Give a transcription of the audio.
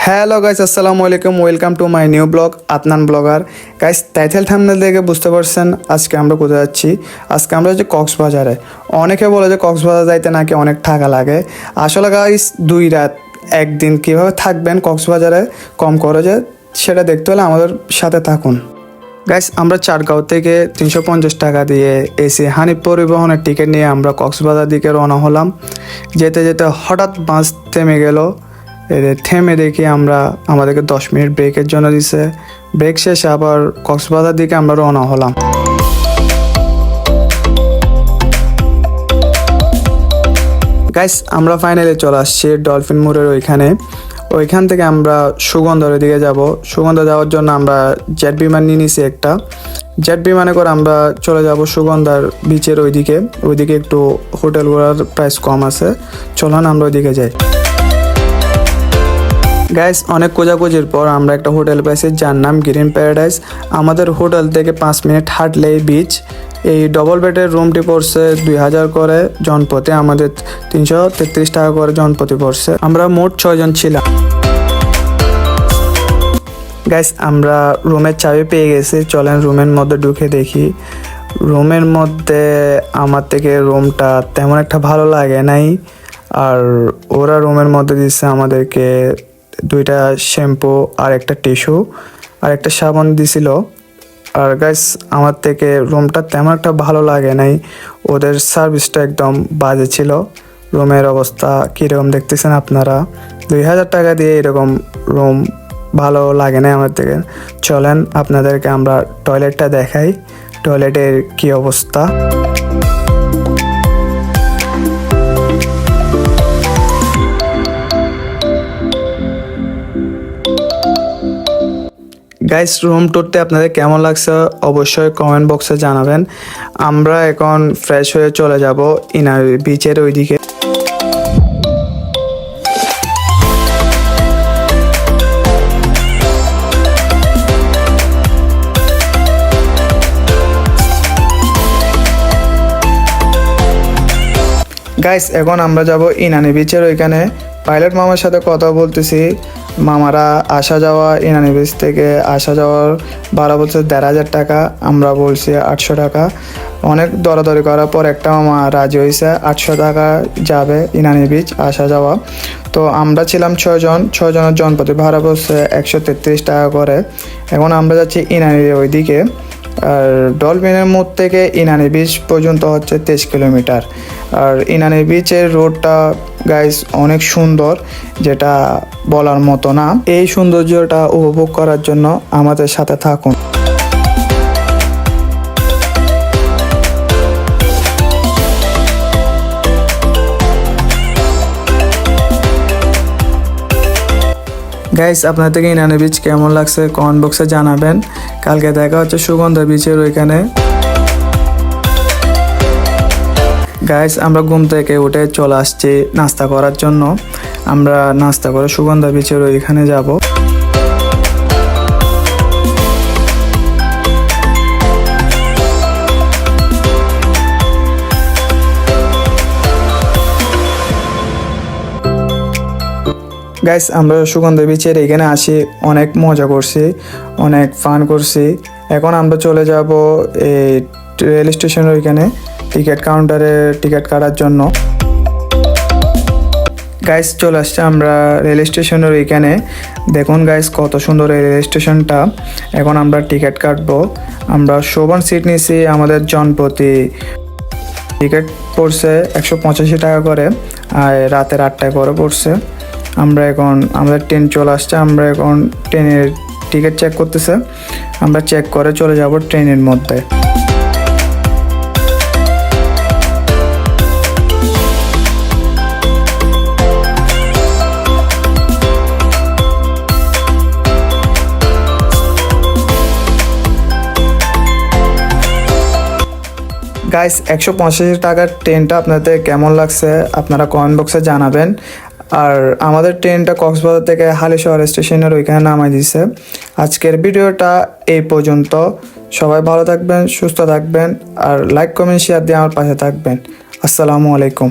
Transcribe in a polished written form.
Hello guys, আসসালামু আলাইকুম। Welcome to my new blog Adnan blogger. Guys, title thumbnail দেখে বুঝতে পারছেন আজকে আমরা কোথায় যাচ্ছি। আজকে আমরা যাচ্ছি কক্সবাজারে। অনেকে বলে যে কক্সবাজার যাইতে নাকি অনেক টাকা লাগে। আসলে গাইস, 2 রাত 1 দিন কীভাবে থাকবেন কক্সবাজারে কম খরচে, সেটা দেখতে হলে আমাদের সাথে থাকুন। গাইস, আমরা চারগাঁও থেকে 350 টাকা দিয়ে এসি হানিফ পরিবহনের টিকিট নিয়ে আমরা কক্সবাজার দিকে রওনা হলাম। যেতে যেতে হঠাৎ বাস থেমে গেল। থেমে দেখি আমরা আমাদেরকে 10 মিনিট ব্রেকের জন্য দিছে। ব্রেক শেষে আবার কক্সবাজার দিকে আমরা রওনা হলাম। গাইস, আমরা ফাইনালি চলে আসছি ডলফিন মোড়ের ওইখান থেকে আমরা সুগন্ধার দিকে যাব। সুগন্ধা যাওয়ার জন্য আমরা জেট বিমান নিয়ে নিছি একটা। জেট বিমানে করে আমরা চলে যাব সুগন্ধার বিচের ওইদিকে একটু হোটেলগুলোর প্রাইস কম আছে। চলুন আমরা ওইদিকে যাই। গাইস, অনেক খোঁজাখুঁজির পর আমরা একটা হোটেল পাইছি যার নাম গ্রিন প্যারাডাইস। আমাদের হোটেল থেকে 5 মিনিট হাঁটলেই বিচ। এই ডবল বেডের রুমটি পড়ছে 2000 করে জনপ্রতি, আমাদের 333 টাকা করে জনপ্রতি পড়ছে। আমরা মোট 6 জন ছিলাম। গাইস, আমরা রুমের চাবি পেয়ে গেছি। চলেন রুমের মধ্যে ঢুকে দেখি। রুমের মধ্যে আমার থেকে রুমটা তেমন একটা ভালো লাগে নাই। আর ওরা রুমের মধ্যে দিচ্ছে আমাদেরকে 2টা শ্যাম্পু আর একটা টিস্যু আর একটা সাবান দিছিল। আর গাইস, আমার থেকে রুমটা তেমন একটা ভালো লাগে নাই। ওদের সার্ভিসটা একদম বাজে ছিল। রুমের অবস্থা কীরকম দেখতেছেন আপনারা। 2000 টাকা দিয়ে এরকম রুম ভালো লাগে না আমার থেকে। চলেন আপনাদেরকে আমরা টয়লেটটা দেখাই, টয়লেটের কি অবস্থা। গাইস, রুম টুরতে আপনাদের কেমন লাগছে অবশ্যই কমেন্ট বক্সে জানাবেন। আমরা এখন ফ্রেশ হয়ে চলে যাব ইনার বিচের ওইদিকে। গাইস, এখন আমরা যাব ইনানি বিচের ওইখানে। পাইলট মামার সাথে কথা বলতেছি। মামারা আসা যাওয়া ইনানি বিচ থেকে আসা যাওয়ার ভাড়া বলছে 1500 টাকা, আমরা বলছি 800 টাকা। অনেক দরাদরি করার পর একটা মামা রাজি হয়েছে, 800 টাকা যাবে ইনানি বিচ আসা যাওয়া। তো আমরা ছিলাম 6 জন, 6 জনের জনপ্রতি ভাড়া বলছে 133 টাকা করে। এখন আমরা যাচ্ছি ইনানির ওইদিকে। আর ডলফিনের মোড় থেকে ইনানি বিচ পর্যন্ত হচ্ছে 23 কিলোমিটার। আর ইনানি বিচের রোডটা গাইস অনেক সুন্দর, যেটা বলার মতো না। এই সৌন্দর্যটা উপভোগ করার জন্য আমাদের সাথে থাকুন। গাইস, আপনার থেকে ইনানি বিচ কেমন লাগছে কমেন্ট বক্সে জানাবেন। কালকে দেখা হচ্ছে সুগন্ধা বিচের ওইখানে। গাইস, আমরা ঘুম থেকে উঠে চলে আসছি নাস্তা করার জন্য। আমরা নাস্তা করে সুগন্ধা বিচের ওইখানে যাব। গাইস, আমরা সুগন্ধা বিচের এখানে আসি, অনেক মজা করছি, অনেক ফান করছি। এখন আমরা চলে যাব এই রেল স্টেশনের ওইখানে টিকিট কাউন্টারে টিকিট কাটার জন্য। গাইস, চলে আসছে আমরা রেল স্টেশনের ওইখানে। দেখুন গাইস, কত সুন্দর এই রেল স্টেশনটা। এখন আমরা টিকিট কাটবো। আমরা শোভন সিট নিয়েছি, আমাদের জনপ্রতি টিকিট পড়ছে 185 টাকা করে, আর রাতের 8টায় করে পড়ছে। আমরা এখন আমাদের ট্রেন চলে আসছে। আমরা এখন ট্রেনের টিকিট চেক করতেছে। আমরা চেক করে চলে যাব ট্রেনের মধ্যে। গাইস, 185 টাকার ট্রেনটা আপনাদের কেমন লাগছে আপনারা কমেন্ট বক্সে জানাবেন। আর আমাদের ট্রেনটা কক্সবাজার থেকে হালিশহর স্টেশনের ওইখানে নামাই দিছে। আজকের ভিডিওটা এই পর্যন্ত। সবাই ভালো থাকবেন, সুস্থ থাকবেন, আর লাইক কমেন্ট শেয়ার দিয়ে আমার পাশে থাকবেন। আসসালামু আলাইকুম।